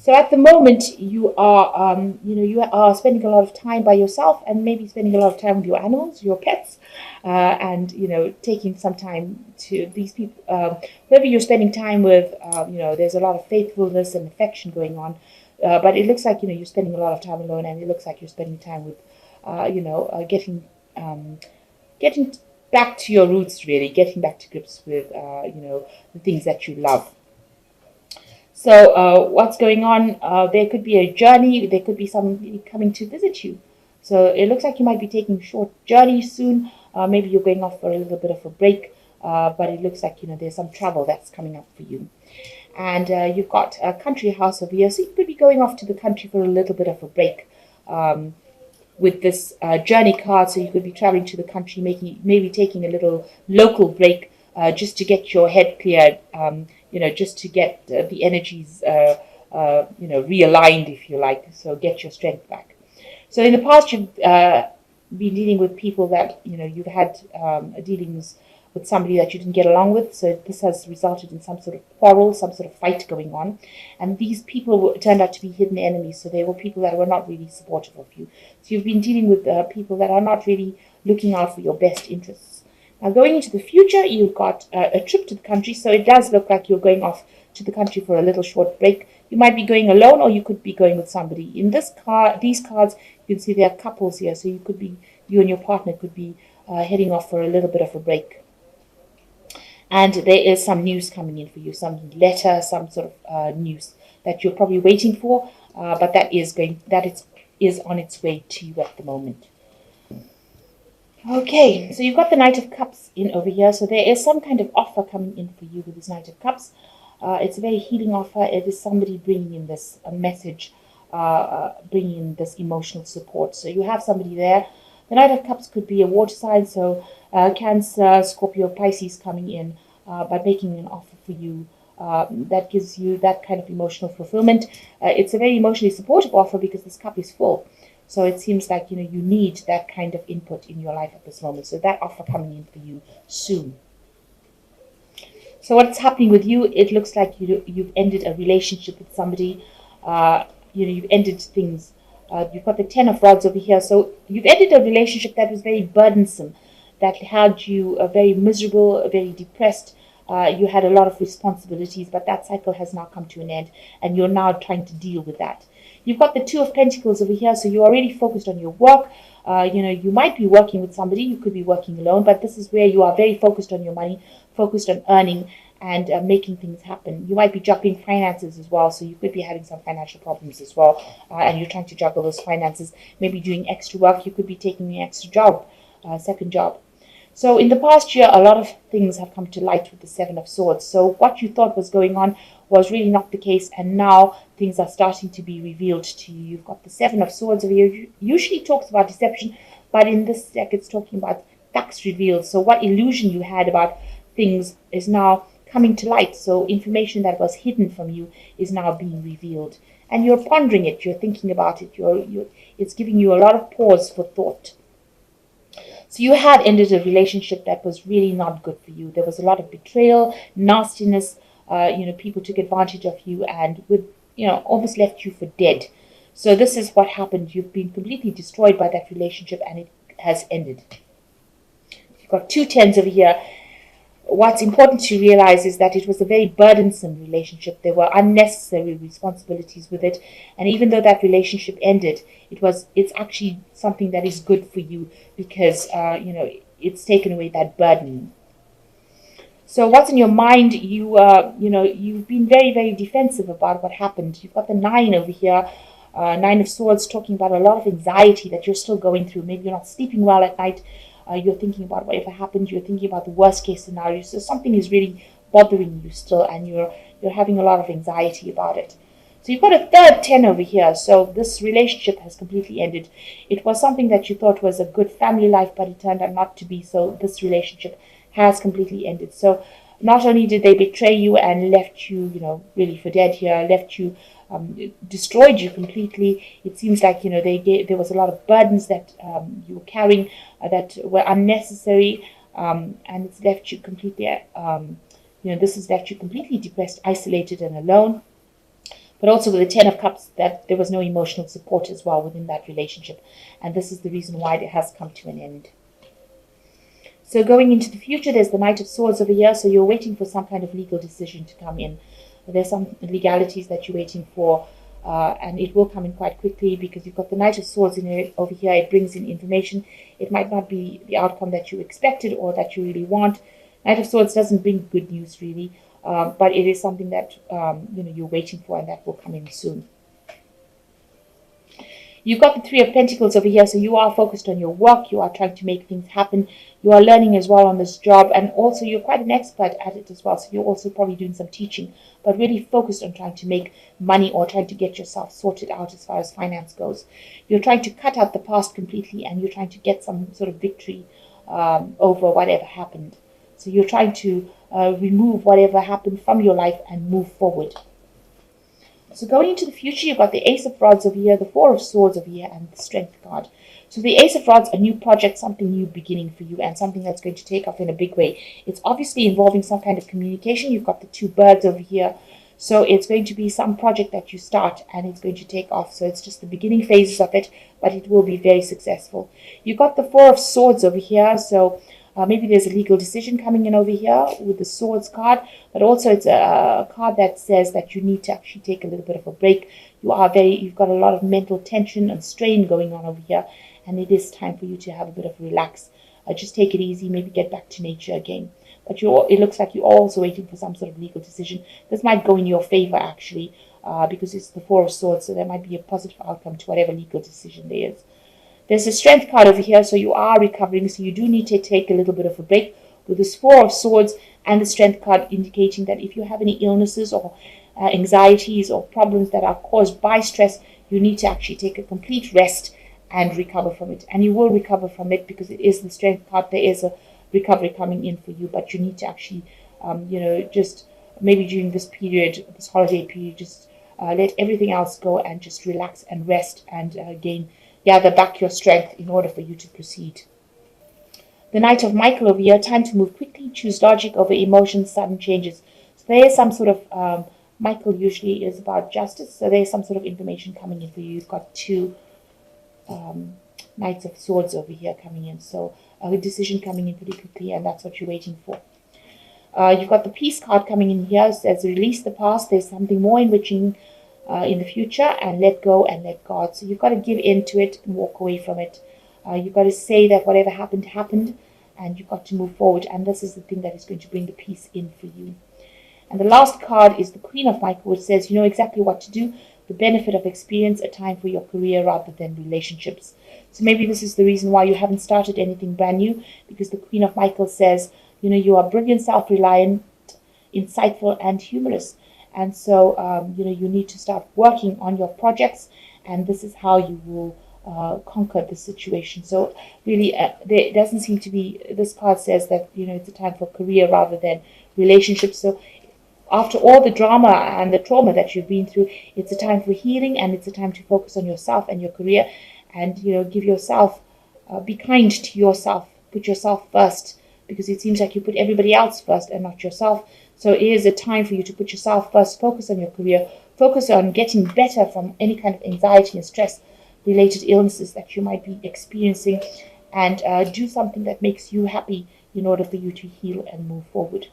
So at the moment, you are spending a lot of time by yourself, and maybe spending a lot of time with your animals, your pets, and taking some time to these people. Whoever you're spending time with, there's a lot of faithfulness and affection going on. But it looks like you're spending a lot of time alone, and it looks like you're spending time with, getting back to your roots, really, getting back to grips with, the things that you love. So what's going on? There could be a journey. There could be somebody coming to visit you. So it looks like you might be taking a short journey soon. Maybe you're going off for a little bit of a break. But it looks like there's some travel that's coming up for you. And you've got a country house over here. So you could be going off to the country for a little bit of a break. With this journey card, so you could be traveling to the country, maybe taking a little local break, just to get your head cleared, just to get the energies, realigned, if you like, so get your strength back. So in the past, you've been dealing with people that, you've had dealings with somebody that you didn't get along with. So this has resulted in some sort of quarrel, some sort of fight going on. And these people turned out to be hidden enemies. So they were people that were not really supportive of you. So you've been dealing with people that are not really looking out for your best interests. Now going into the future, you've got a trip to the country. So it does look like you're going off to the country for a little short break. You might be going alone, or you could be going with somebody. In these cards, you can see there are couples here. So you and your partner could be heading off for a little bit of a break. And there is some news coming in for you, some letter, some sort of news that you're probably waiting for, but that is on its way to you at the moment. Okay, so you've got the Knight of Cups in over here. So there is some kind of offer coming in for you with this Knight of Cups. It's a very healing offer. It is somebody bringing in this message, bringing in this emotional support. So you have somebody there. The Knight of Cups could be a water sign, so Cancer, Scorpio, Pisces coming in, by making an offer for you that gives you that kind of emotional fulfillment. It's a very emotionally supportive offer because this cup is full. So it seems like you need that kind of input in your life at this moment. So that offer coming in for you soon. So what's happening with you? It looks like you've ended a relationship with somebody. You've ended things. You've got the Ten of Rods over here. So you've ended a relationship that was very burdensome, that had you very miserable, very depressed. You had a lot of responsibilities, but that cycle has now come to an end, and you're now trying to deal with that. You've got the Two of Pentacles over here, so you're already focused on your work. You might be working with somebody, you could be working alone, but this is where you are very focused on your money, focused on earning and making things happen. You might be juggling finances as well, so you could be having some financial problems as well, and you're trying to juggle those finances, maybe doing extra work. You could be taking an extra job, second job. So in the past year, a lot of things have come to light with the Seven of Swords. So what you thought was going on was really not the case, and now things are starting to be revealed to you. You've got the Seven of Swords over here. Usually talks about deception, but in this deck it's talking about facts revealed. So what illusion you had about things is now coming to light. So information that was hidden from you is now being revealed, and you're pondering it, you're thinking about it, it's giving you a lot of pause for thought. So you had ended a relationship that was really not good for you. There was a lot of betrayal, nastiness. People took advantage of you and almost left you for dead. So this is what happened. You've been completely destroyed by that relationship, and it has ended. You've got two tens over here. What's important to realize is that it was a very burdensome relationship. There were unnecessary responsibilities with it. And even though that relationship ended, it's actually something that is good for you because, it's taken away that burden. So what's in your mind? You've been very, very defensive about what happened. You've got the Nine over here. Nine of Swords, talking about a lot of anxiety that you're still going through. Maybe you're not sleeping well at night. You're thinking about whatever happened. You're thinking about the worst case scenario. So something is really bothering you still, and you're having a lot of anxiety about it. So you've got a third 10 over here. So this relationship has completely ended. It was something that you thought was a good family life, but it turned out not to be. So this relationship has completely ended. So not only did they betray you and left you, really for dead here, left you, destroyed you completely. It seems like, there was a lot of burdens that you were carrying that were unnecessary, and it's left you completely, this has left you completely depressed, isolated, and alone. But also with the Ten of Cups, that there was no emotional support as well within that relationship. And this is the reason why it has come to an end. So going into the future, there's the Knight of Swords over here. So you're waiting for some kind of legal decision to come in. There's some legalities that you're waiting for. And it will come in quite quickly because you've got the Knight of Swords in it over here. It brings in information. It might not be the outcome that you expected or that you really want. Knight of Swords doesn't bring good news really, but it is something that you're waiting for, and that will come in soon. You've got the Three of Pentacles over here, so you are focused on your work. You are trying to make things happen. You are learning as well on this job, and also you're quite an expert at it as well. So you're also probably doing some teaching, but really focused on trying to make money or trying to get yourself sorted out as far as finance goes. You're trying to cut out the past completely, and you're trying to get some sort of victory over whatever happened. So you're trying to remove whatever happened from your life and move forward. So going into the future, you've got the Ace of Rods over here, the Four of Swords over here, and the Strength card. So the Ace of Rods, a new project, something new beginning for you, and something that's going to take off in a big way. It's obviously involving some kind of communication. You've got the two birds over here. So it's going to be some project that you start, and it's going to take off. So it's just the beginning phases of it, but it will be very successful. You've got the Four of Swords over here. So maybe there's a legal decision coming in over here with the Swords card, but also it's a card that says that you need to actually take a little bit of a break. You've got a lot of mental tension and strain going on over here, and it is time for you to have a bit of relax. Just take it easy, maybe get back to nature again. But it looks like you're also waiting for some sort of legal decision. This might go in your favor actually, because it's the Four of Swords, so there might be a positive outcome to whatever legal decision there is. There's a Strength card over here, so you are recovering, so you do need to take a little bit of a break with this Four of Swords and the Strength card indicating that if you have any illnesses or anxieties or problems that are caused by stress, you need to actually take a complete rest and recover from it. And you will recover from it because it is the Strength card. There is a recovery coming in for you, but you need to actually, just maybe during this period, this holiday period, just let everything else go and just relax and rest and gather back your strength in order for you to proceed. The Knight of Michael over here, time to move quickly, choose logic over emotions, sudden changes. So there is some sort of, Michael usually is about justice, so there is some sort of information coming in for you. You've got two Knights of Swords over here coming in, so a decision coming in pretty quickly, and that's what you're waiting for. You've got the Peace card coming in here, it says release the past, there's something more enriching in the future, and let go and let God. So you've got to give in to it and walk away from it. You've got to say that whatever happened, happened, and you've got to move forward. And this is the thing that is going to bring the peace in for you. And the last card is the Queen of Michael, which says you know exactly what to do, the benefit of experience, a time for your career rather than relationships. So maybe this is the reason why you haven't started anything brand new, because the Queen of Michael says, you are brilliant, self-reliant, insightful, and humorous. And so, you need to start working on your projects, and this is how you will conquer the situation. So really, there doesn't seem to be, this card says that, it's a time for career rather than relationships. So after all the drama and the trauma that you've been through, it's a time for healing, and it's a time to focus on yourself and your career, and, give yourself, be kind to yourself, put yourself first, because it seems like you put everybody else first and not yourself. So it is a time for you to put yourself first, focus on your career, focus on getting better from any kind of anxiety and stress-related illnesses that you might be experiencing, and do something that makes you happy in order for you to heal and move forward.